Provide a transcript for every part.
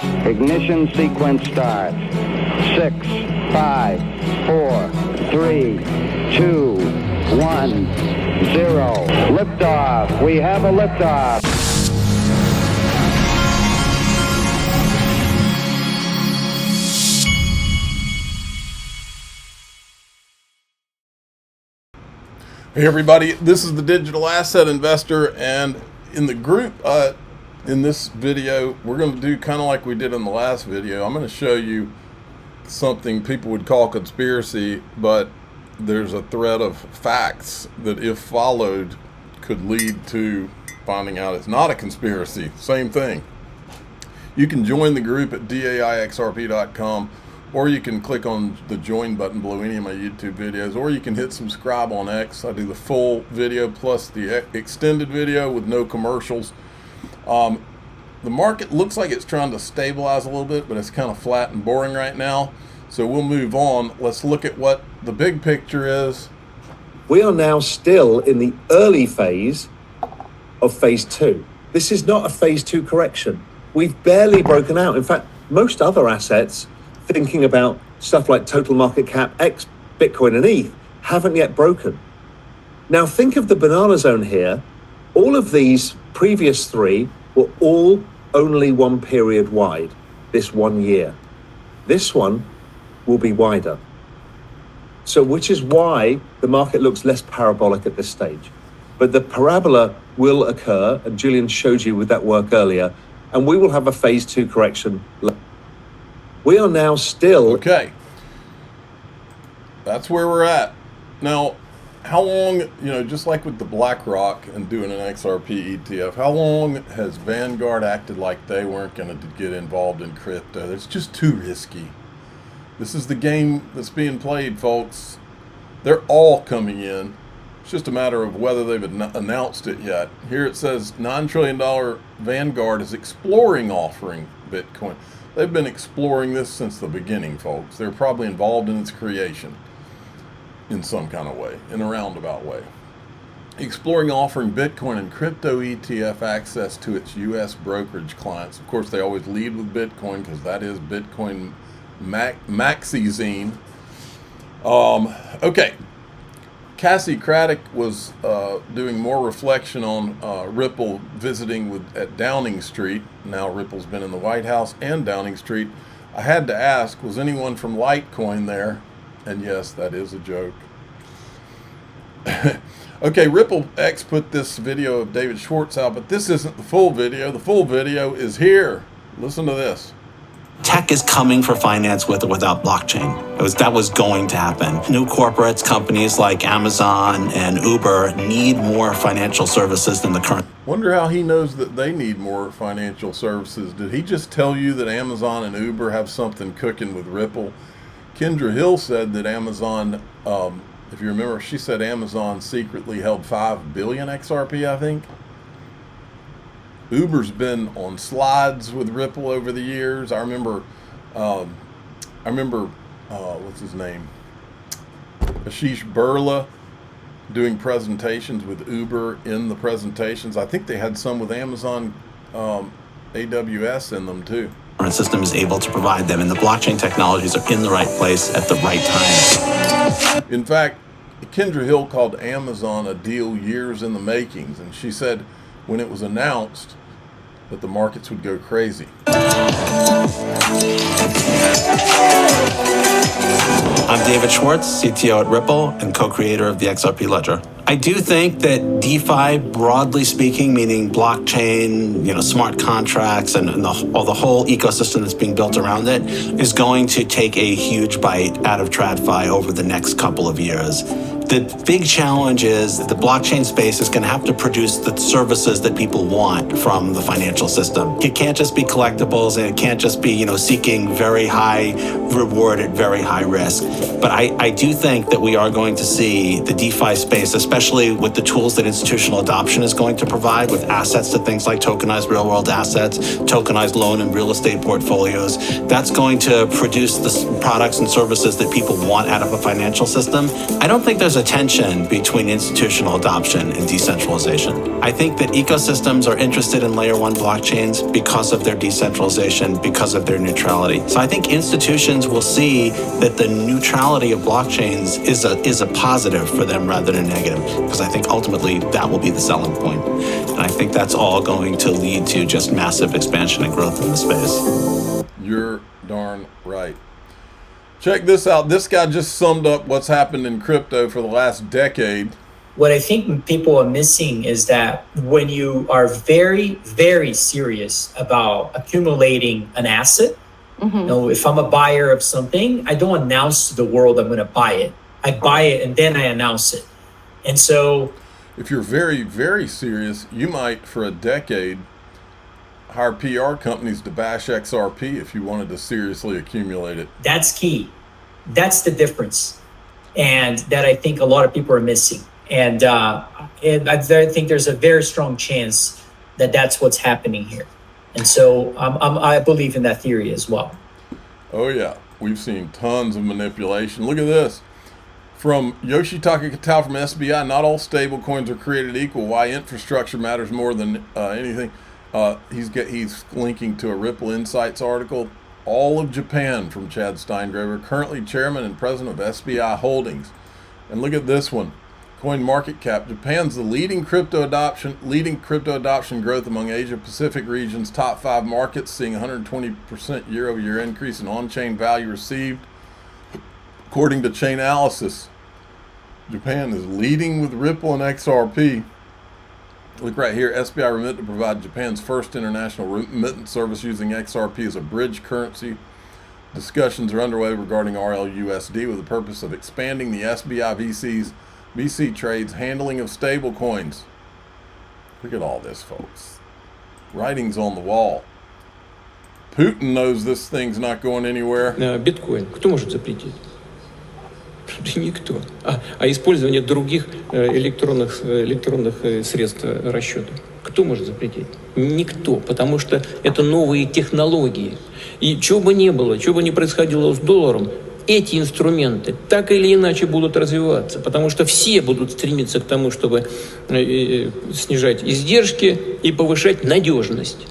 Ignition sequence starts. 6, 5, 4, 3, 2, 1, 0. Liftoff. We have a liftoff. Hey everybody, this is the Digital Asset Investor, and in the group, in this video, we're going to do kind of like we did in the last video. I'm going to show you something people would call conspiracy, but there's a thread of facts that, if followed, could lead to finding out it's not a conspiracy. Same thing. You can join the group at daixrp.com, or you can click on the join button below any of my YouTube videos, or you can hit subscribe on X. I do the full video plus the extended video with no commercials. The market looks like it's trying to stabilize a little bit, but it's kind of flat and boring right now. So we'll move on. Let's look at what the big picture is. We are now still in the early phase of phase two. This is not a phase two correction. We've barely broken out. In fact, most other assets, thinking about stuff like total market cap, X, Bitcoin and ETH, haven't yet broken. Now think of the banana zone here. All of these previous three were all only one period wide, this 1 year. This one will be wider. So which is why the market looks less parabolic at this stage. But the parabola will occur, and Julian showed you with that work earlier, and we will have a phase two correction. We are now still... Okay. That's where we're at. Now, how long, just like with the BlackRock and doing an XRP ETF, how long has Vanguard acted like they weren't going to get involved in crypto? It's just too risky. This is the game that's being played, folks. They're all coming in. It's just a matter of whether they've announced it yet. Here it says $9 trillion Vanguard is exploring offering Bitcoin. They've been exploring this since the beginning, folks. They're probably involved in its creation in some kind of way, in a roundabout way. Exploring offering Bitcoin and crypto ETF access to its U.S. brokerage clients. Of course, they always lead with Bitcoin because that is Bitcoin maxi-zine. Okay. Cassie Craddock was doing more reflection on Ripple visiting at Downing Street. Now Ripple's been in the White House and Downing Street. I had to ask, was anyone from Litecoin there? And yes, that is a joke. Okay, Ripple X put this video of David Schwartz out, but this isn't the full video. The full video is here. Listen to this. Tech is coming for finance with or without blockchain. That was going to happen. New corporates, companies like Amazon and Uber need more financial services than the current. Wonder how he knows that they need more financial services. Did he just tell you that Amazon and Uber have something cooking with Ripple? Kendra Hill said that Amazon, if you remember, she said Amazon secretly held 5 billion XRP, I think. Uber's been on slides with Ripple over the years. I remember, what's his name? Ashish Burla doing presentations with Uber in the presentations. I think they had some with Amazon AWS in them too. Our system is able to provide them, and the blockchain technologies are in the right place at the right time. In fact, Kendra Hill called Amazon a deal years in the makings, and she said when it was announced that the markets would go crazy. I'm David Schwartz, CTO at Ripple and co-creator of the XRP Ledger. I do think that DeFi, broadly speaking, meaning blockchain, smart contracts, and the whole ecosystem that's being built around it, is going to take a huge bite out of TradFi over the next couple of years. The big challenge is that the blockchain space is going to have to produce the services that people want from the financial system. It can't just be collectibles, and it can't just be, seeking very high reward at very high risk. But I do think that we are going to see the DeFi space, especially with the tools that institutional adoption is going to provide, with access to things like tokenized real world assets, tokenized loan and real estate portfolios. That's going to produce the products and services that people want out of a financial system. I don't think there's there's a tension between institutional adoption and decentralization. I think that ecosystems are interested in layer one blockchains because of their decentralization, because of their neutrality. So I think institutions will see that the neutrality of blockchains is a positive for them rather than a negative, because I think ultimately that will be the selling point. And I think that's all going to lead to just massive expansion and growth in the space. You're darn right. Check this out. This guy just summed up what's happened in crypto for the last decade. What I think people are missing is that when you are very, very serious about accumulating an asset, you know, if I'm a buyer of something, I don't announce to the world I'm going to buy it. I buy it and then I announce it. And so If you're very, very serious, you might, for a decade, hire PR companies to bash XRP if you wanted to seriously accumulate it. that's key. That's the difference. And that I think a lot of people are missing. And I think there's a very strong chance that that's what's happening here. And so I believe in that theory as well. Oh yeah, we've seen tons of manipulation. Look at this. From Yoshitaka from SBI, not all stable coins are created equal. Why infrastructure matters more than anything. He's linking to a Ripple Insights article. All of Japan from Chad Steingraber, currently chairman and president of SBI Holdings. And look at this one. Coin market cap. Japan's the leading crypto adoption growth among Asia Pacific regions. Top 5 markets seeing 120% year-over-year increase in on-chain value received. According to Chainalysis, Japan is leading with Ripple and XRP. Look right here, SBI Remit to provide Japan's first international remittance service using XRP as a bridge currency. Discussions are underway regarding RLUSD with the purpose of expanding the SBI VC trades handling of stable coins. Look at all this, folks. Writing's on the wall. Putin knows this thing's not going anywhere. Биткоин кто может запретить? Никто. А использование других электронных средств расчета кто может запретить? Никто, потому что это новые технологии. И что бы ни было, что бы ни происходило с долларом, эти инструменты так или иначе будут развиваться, потому что все будут стремиться к тому, чтобы снижать издержки и повышать надежность.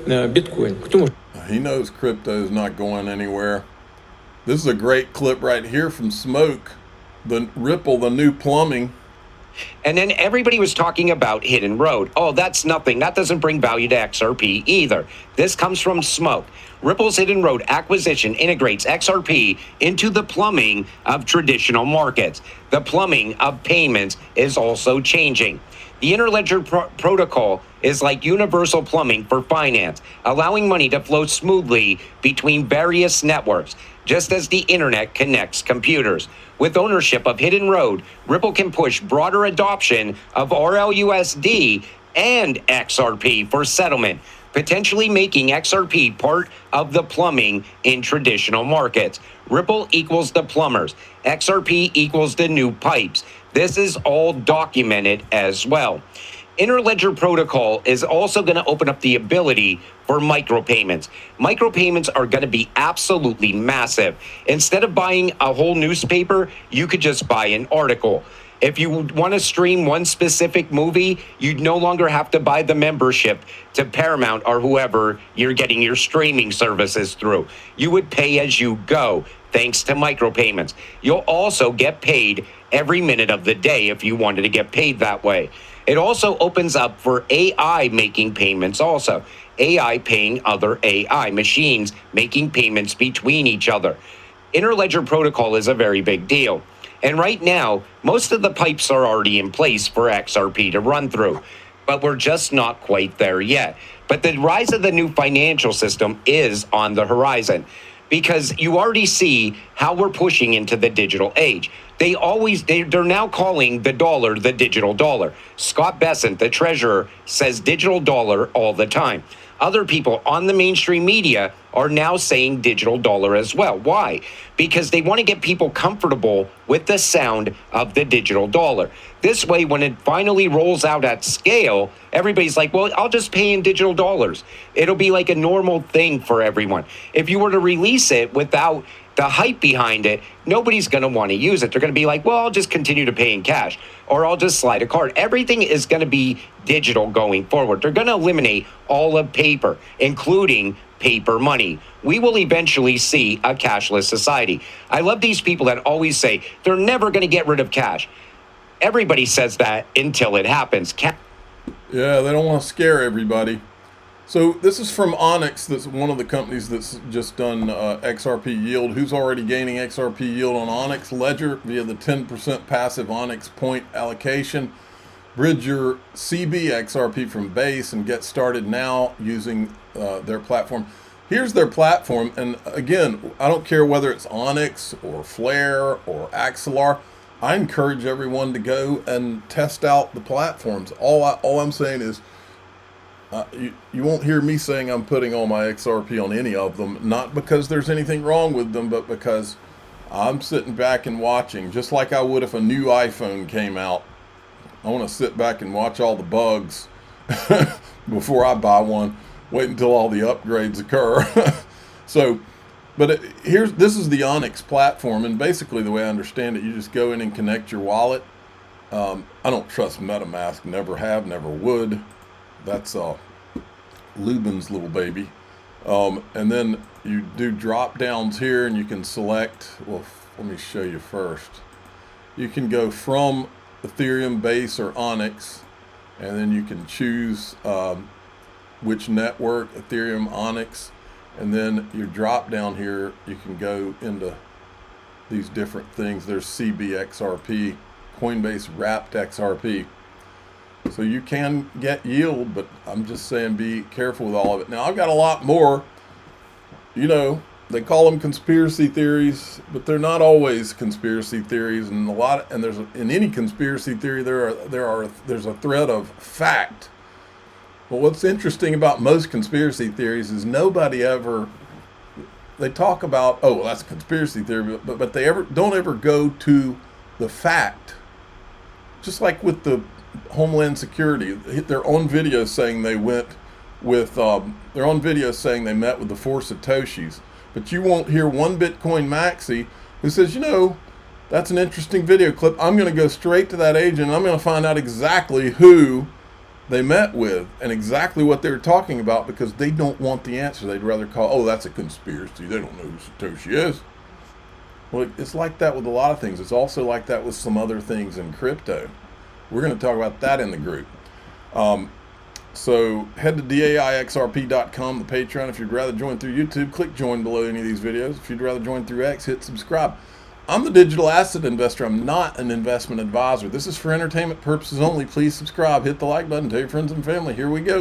Биткоин кто может? He knows crypto is not going anywhere. This is a great clip right here from Smoke, the Ripple, the new plumbing. And then everybody was talking about Hidden Road. Oh, that's nothing. That doesn't bring value to XRP either. This comes from Smoke. Ripple's Hidden Road acquisition integrates XRP into the plumbing of traditional markets. The plumbing of payments is also changing. The Interledger protocol is like universal plumbing for finance, allowing money to flow smoothly between various networks, just as the internet connects computers. With ownership of Hidden Road, Ripple can push broader adoption of RLUSD and XRP for settlement, potentially making XRP part of the plumbing in traditional markets. Ripple equals the plumbers. XRP equals the new pipes. This is all documented as well. Interledger protocol is also going to open up the ability for micropayments. Micropayments are going to be absolutely massive. Instead of buying a whole newspaper, you could just buy an article. If you want to stream one specific movie, you'd no longer have to buy the membership to Paramount or whoever you're getting your streaming services through. You would pay as you go, thanks to micropayments. You'll also get paid every minute of the day if you wanted to get paid that way. It also opens up for AI making payments also. AI paying other AI, machines making payments between each other. Interledger protocol is a very big deal. And right now, most of the pipes are already in place for XRP to run through, but we're just not quite there yet. But the rise of the new financial system is on the horizon, because you already see how we're pushing into the digital age. They're now calling the dollar the digital dollar. Scott Bessent, the treasurer, says digital dollar all the time. Other people on the mainstream media are now saying digital dollar as well. Why? Because they want to get people comfortable with the sound of the digital dollar. This way, when it finally rolls out at scale, everybody's like, well, I'll just pay in digital dollars. It'll be like a normal thing for everyone. If you were to release it without the hype behind it, nobody's going to want to use it. They're going to be like, well, I'll just continue to pay in cash, or I'll just slide a card. Everything is going to be digital going forward. They're going to eliminate all of paper, including paper money. We will eventually see a cashless society. I love these people that always say they're never going to get rid of cash. Everybody says that until it happens. Yeah, they don't want to scare everybody. So this is from Onyx. That's one of the companies that's just done XRP yield. Who's already gaining XRP yield on Onyx Ledger via the 10% passive Onyx point allocation. Bridge your CB XRP from base and get started now using their platform. Here's their platform. And again, I don't care whether it's Onyx or Flare or Axelar. I encourage everyone to go and test out the platforms. All I'm saying is, you won't hear me saying I'm putting all my XRP on any of them, not because there's anything wrong with them, but because I'm sitting back and watching, just like I would if a new iPhone came out. I want to sit back and watch all the bugs before I buy one, wait until all the upgrades occur. So, but this is the Onyx platform, and basically the way I understand it, you just go in and connect your wallet. I don't trust MetaMask, never have, never would. That's Lubin's little baby. And then you do drop downs here, and you can select, well, let me show you first. You can go from Ethereum base or Onyx, and then you can choose which network, Ethereum, Onyx, and then your drop down here, you can go into these different things. There's CB XRP, Coinbase wrapped XRP. So you can get yield, but I'm just saying be careful with all of it. Now, I've got a lot more. You know, they call them conspiracy theories, but they're not always conspiracy theories. And in any conspiracy theory, there's a thread of fact. But what's interesting about most conspiracy theories is they talk about, oh, well, that's a conspiracy theory, but they don't ever go to the fact. Just like with the Homeland Security, their own video saying they met with the 4 Satoshis, but you won't hear one Bitcoin maxi who says, you know, that's an interesting video clip. I'm going to go straight to that agent and I'm going to find out exactly who they met with and exactly what they were talking about, because they don't want the answer. They'd rather call, oh, that's a conspiracy. They don't know who Satoshi is. Well, it's like that with a lot of things. It's also like that with some other things in crypto. We're going to talk about that in the group. So head to daixrp.com, the Patreon. If you'd rather join through YouTube, click join below any of these videos. If you'd rather join through X, hit subscribe. I'm the digital asset investor. I'm not an investment advisor. This is for entertainment purposes only. Please subscribe, hit the like button, tell your friends and family. Here we go.